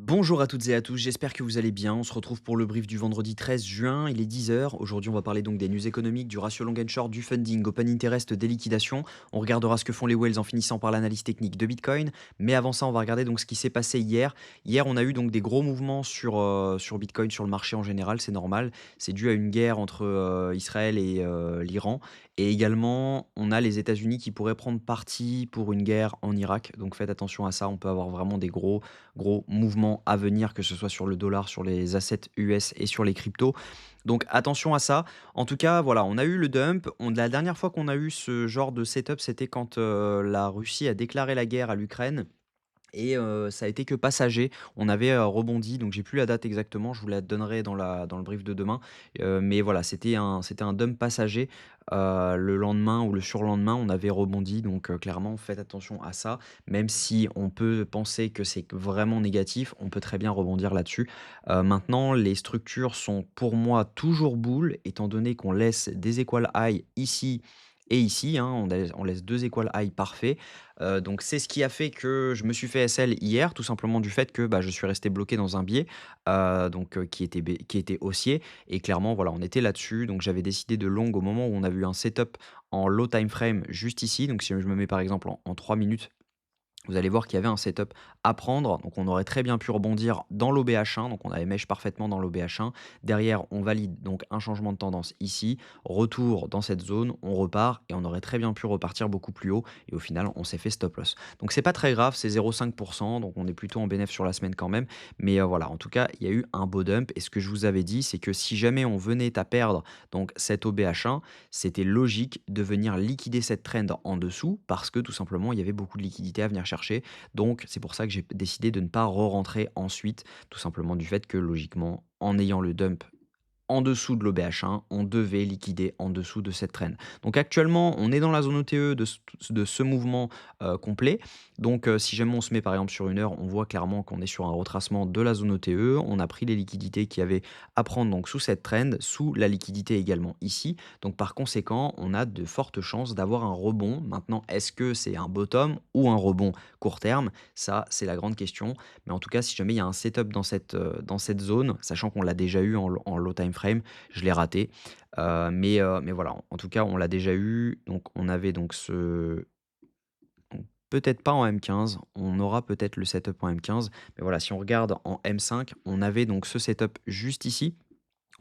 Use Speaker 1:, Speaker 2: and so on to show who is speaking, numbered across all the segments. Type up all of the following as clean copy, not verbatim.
Speaker 1: Bonjour à toutes et à tous, j'espère que vous allez bien. On se retrouve pour le brief du vendredi 13 juin, il est 10 heures. Aujourd'hui, on va parler donc des news économiques, du ratio long and short, du funding, open interest, des liquidations. On regardera ce que font les whales en finissant par l'analyse technique de Bitcoin. Mais avant ça, on va regarder donc ce qui s'est passé hier. Hier, on a eu donc des gros mouvements sur Bitcoin, sur le marché en général, c'est normal. C'est dû à une guerre entre Israël et l'Iran. Et également, on a les États-Unis qui pourraient prendre parti pour une guerre en Irak. Donc faites attention à ça, on peut avoir vraiment des gros mouvements à venir, que ce soit sur le dollar, sur les assets US et sur les cryptos. Donc attention à ça. En tout cas, voilà, on a eu le dump. La dernière fois qu'on a eu ce genre de setup, c'était quand la Russie a déclaré la guerre à l'Ukraine. Et ça a été que passager. On avait rebondi, donc j'ai plus la date exactement, je vous la donnerai dans le brief de demain. Mais voilà, c'était un dump passager. Le lendemain ou le surlendemain, on avait rebondi, donc clairement, faites attention à ça. Même si on peut penser que c'est vraiment négatif, on peut très bien rebondir là-dessus. Maintenant, les structures sont pour moi toujours bull, étant donné qu'on laisse des equal high ici et ici, hein, on laisse 2 equal high parfaits. Donc c'est ce qui a fait que je me suis fait SL hier, tout simplement du fait que, bah, je suis resté bloqué dans un biais, qui était haussier, et clairement, voilà, on était là-dessus. Donc j'avais décidé de long au moment où on a vu un setup en low time frame juste ici. Donc si je me mets par exemple en 3 minutes, vous allez voir qu'il y avait un setup à prendre. Donc on aurait très bien pu rebondir dans l'OBH1. Donc on avait mèche parfaitement dans l'OBH1. Derrière, on valide donc un changement de tendance ici. Retour dans cette zone, on repart et on aurait très bien pu repartir beaucoup plus haut. Et au final, on s'est fait stop loss. Donc c'est pas très grave, c'est 0,5%. Donc on est plutôt en bénéf sur la semaine quand même. Mais voilà, en tout cas, il y a eu un beau dump. Et ce que je vous avais dit, c'est que si jamais on venait à perdre donc cet OBH1, c'était logique de venir liquider cette trend en dessous parce que tout simplement, il y avait beaucoup de liquidités à venir chercher. Donc, c'est pour ça que j'ai décidé de ne pas re-rentrer ensuite, tout simplement du fait que logiquement, en ayant le dump en dessous de l'OBH1, on devait liquider en dessous de cette trend. Donc actuellement, on est dans la zone OTE de ce mouvement complet. Donc si jamais on se met par exemple sur une heure, on voit clairement qu'on est sur un retracement de la zone OTE. On a pris les liquidités qu'il y avait à prendre donc sous cette trend, sous la liquidité également ici. Donc par conséquent, on a de fortes chances d'avoir un rebond. Maintenant, est-ce que c'est un bottom ou un rebond court terme? Ça, c'est la grande question. Mais en tout cas, si jamais il y a un setup dans cette zone, sachant qu'on l'a déjà eu en low time frame, je l'ai raté. Mais voilà, en tout cas, on l'a déjà eu. Donc on avait donc peut-être pas en M15, on aura peut-être le setup en M15. Mais voilà, si on regarde en M5, on avait donc ce setup juste ici.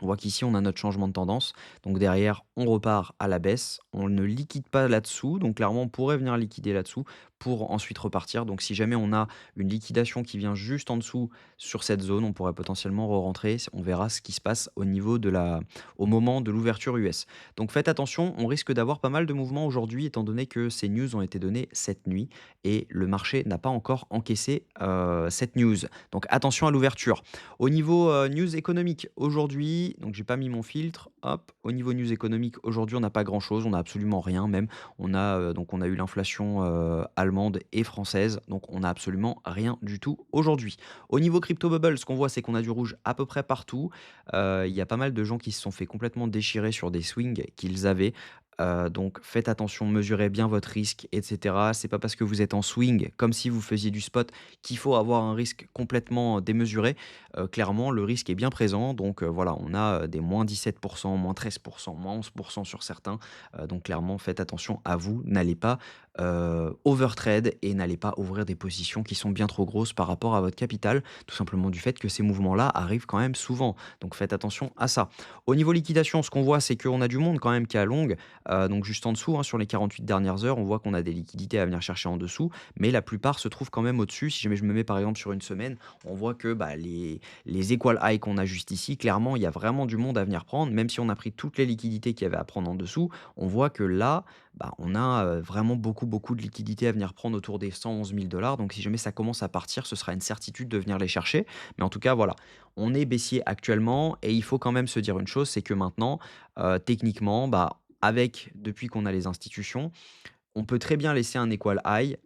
Speaker 1: On voit qu'ici, on a notre changement de tendance. Donc derrière, on repart à la baisse. On ne liquide pas là-dessous. Donc clairement, on pourrait venir liquider là-dessous pour ensuite repartir. Donc si jamais on a une liquidation qui vient juste en dessous sur cette zone, on pourrait potentiellement re-rentrer. On verra ce qui se passe au moment de l'ouverture US. Donc faites attention, on risque d'avoir pas mal de mouvements aujourd'hui, étant donné que ces news ont été données cette nuit et le marché n'a pas encore encaissé cette news. Donc attention à l'ouverture. Au niveau news économique, aujourd'hui, donc j'ai pas mis mon filtre, hop, au niveau news économique, aujourd'hui, on n'a pas grand-chose, on n'a absolument rien même. On a eu l'inflation allemande et française, donc on n'a absolument rien du tout aujourd'hui. Au niveau crypto bubble, ce qu'on voit, c'est qu'on a du rouge à peu près partout. Il y a pas mal de gens qui se sont fait complètement déchirer sur des swings qu'ils avaient. Donc faites attention, mesurez bien votre risque, et cetera. C'est pas parce que vous êtes en swing, comme si vous faisiez du spot, qu'il faut avoir un risque complètement démesuré. Clairement, le risque est bien présent. Donc voilà, on a des moins 17%, moins 13%, moins 11% sur certains. Donc clairement, faites attention à vous. N'allez pas overtrade et n'allez pas ouvrir des positions qui sont bien trop grosses par rapport à votre capital. Tout simplement du fait que ces mouvements-là arrivent quand même souvent. Donc faites attention à ça. Au niveau liquidation, ce qu'on voit, c'est qu'on a du monde quand même qui est à longue. Donc juste en dessous, hein, sur les 48 dernières heures, on voit qu'on a des liquidités à venir chercher en dessous. Mais la plupart se trouvent quand même au-dessus. Si jamais je me mets par exemple sur une semaine, on voit que bah, les equal high qu'on a juste ici, clairement, il y a vraiment du monde à venir prendre. Même si on a pris toutes les liquidités qu'il y avait à prendre en dessous, on voit que là, bah, on a vraiment beaucoup de liquidités à venir prendre autour des 111 000 dollars. Donc si jamais ça commence à partir, ce sera une certitude de venir les chercher. Mais en tout cas, voilà, on est baissier actuellement et il faut quand même se dire une chose, c'est que maintenant, techniquement, bah, depuis qu'on a les institutions, on peut très bien laisser un equal high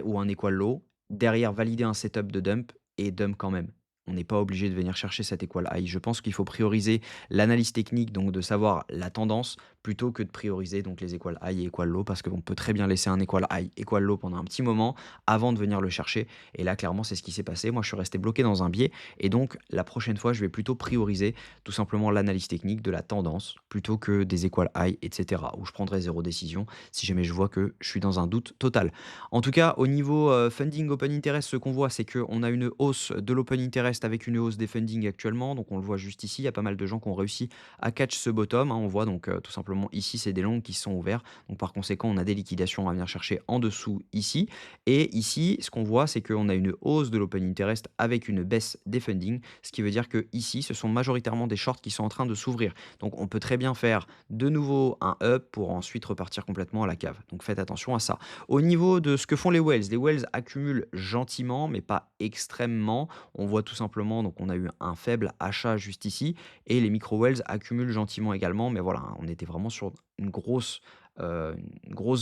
Speaker 1: ou un equal low, derrière valider un setup de dump et dump quand même. On n'est pas obligé de venir chercher cet equal high. Je pense qu'il faut prioriser l'analyse technique, donc de savoir la tendance, plutôt que de prioriser donc les equal high et equal low parce qu'on peut très bien laisser un equal high, equal low pendant un petit moment avant de venir le chercher. Et là, clairement, c'est ce qui s'est passé. Moi, je suis resté bloqué dans un biais et donc la prochaine fois, je vais plutôt prioriser tout simplement l'analyse technique de la tendance plutôt que des equal high, etc. Où je prendrai zéro décision si jamais je vois que je suis dans un doute total. En tout cas, au niveau funding open interest, ce qu'on voit, c'est qu'on a une hausse de l'open interest avec une hausse des funding actuellement. Donc, on le voit juste ici. Il y a pas mal de gens qui ont réussi à catch ce bottom, hein. On voit donc tout simplement ici, c'est des longs qui sont ouverts. Donc, par conséquent, on a des liquidations à venir chercher en dessous ici. Et ici, ce qu'on voit, c'est qu'on a une hausse de l'open interest avec une baisse des funding. Ce qui veut dire que ici, ce sont majoritairement des shorts qui sont en train de s'ouvrir. Donc, on peut très bien faire de nouveau un up pour ensuite repartir complètement à la cave. Donc, faites attention à ça. Au niveau de ce que font les whales accumulent gentiment, mais pas extrêmement. On voit tout simplement, donc on a eu un faible achat juste ici, et les micro whales accumulent gentiment également, mais voilà, hein, on était vraiment sur une grosse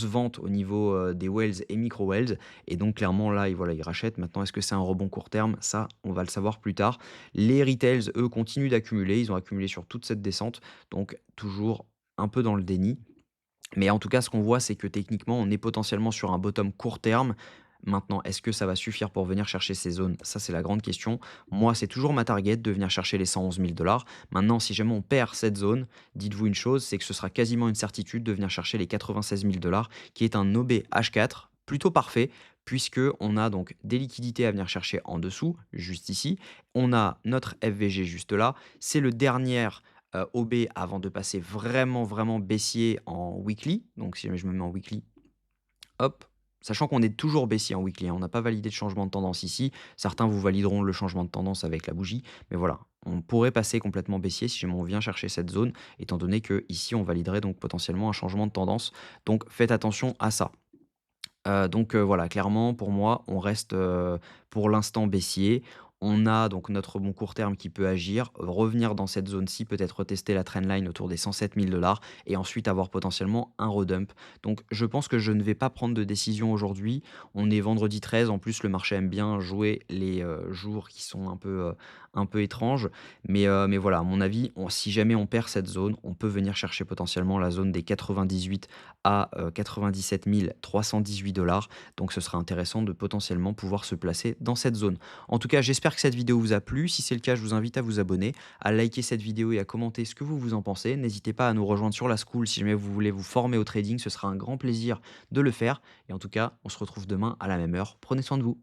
Speaker 1: vente au niveau des whales et micro whales, et donc clairement là, voilà, ils rachètent. Maintenant, est-ce que c'est un rebond court terme? Ça, on va le savoir plus tard. Les retails, eux, continuent d'accumuler, ils ont accumulé sur toute cette descente, donc toujours un peu dans le déni. Mais en tout cas, ce qu'on voit, c'est que techniquement, on est potentiellement sur un bottom court terme. Maintenant, est-ce que ça va suffire pour venir chercher ces zones? Ça, c'est la grande question. Moi, c'est toujours ma target de venir chercher les 111 000 dollars. Maintenant, si jamais on perd cette zone, dites-vous une chose, c'est que ce sera quasiment une certitude de venir chercher les 96 000 dollars, qui est un OB H4 plutôt parfait, puisque on a donc des liquidités à venir chercher en dessous, juste ici. On a notre FVG juste là. C'est le dernier OB avant de passer vraiment, vraiment baissier en weekly. Donc si jamais je me mets en weekly, hop, sachant qu'on est toujours baissier en weekly, hein, on n'a pas validé de changement de tendance ici. Certains vous valideront le changement de tendance avec la bougie, mais voilà, on pourrait passer complètement baissier si jamais on vient chercher cette zone, étant donné que ici on validerait donc potentiellement un changement de tendance. Donc faites attention à ça. Voilà, clairement pour moi, on reste, pour l'instant baissier. On a donc notre bon court terme qui peut agir, revenir dans cette zone-ci, peut-être retester la trendline autour des 107 000 et ensuite avoir potentiellement un redump. Donc je pense que je ne vais pas prendre de décision aujourd'hui. On est vendredi 13, en plus le marché aime bien jouer les, jours qui sont un peu étranges. Mais voilà, à mon avis, si jamais on perd cette zone, on peut venir chercher potentiellement la zone des 98 à 97 318 dollars. Donc ce sera intéressant de potentiellement pouvoir se placer dans cette zone. En tout cas, j'espère que cette vidéo vous a plu. Si c'est le cas, je vous invite à vous abonner, à liker cette vidéo et à commenter ce que vous en pensez. N'hésitez pas à nous rejoindre sur la school si jamais vous voulez vous former au trading. Ce sera un grand plaisir de le faire. Et en tout cas, on se retrouve demain à la même heure. Prenez soin de vous.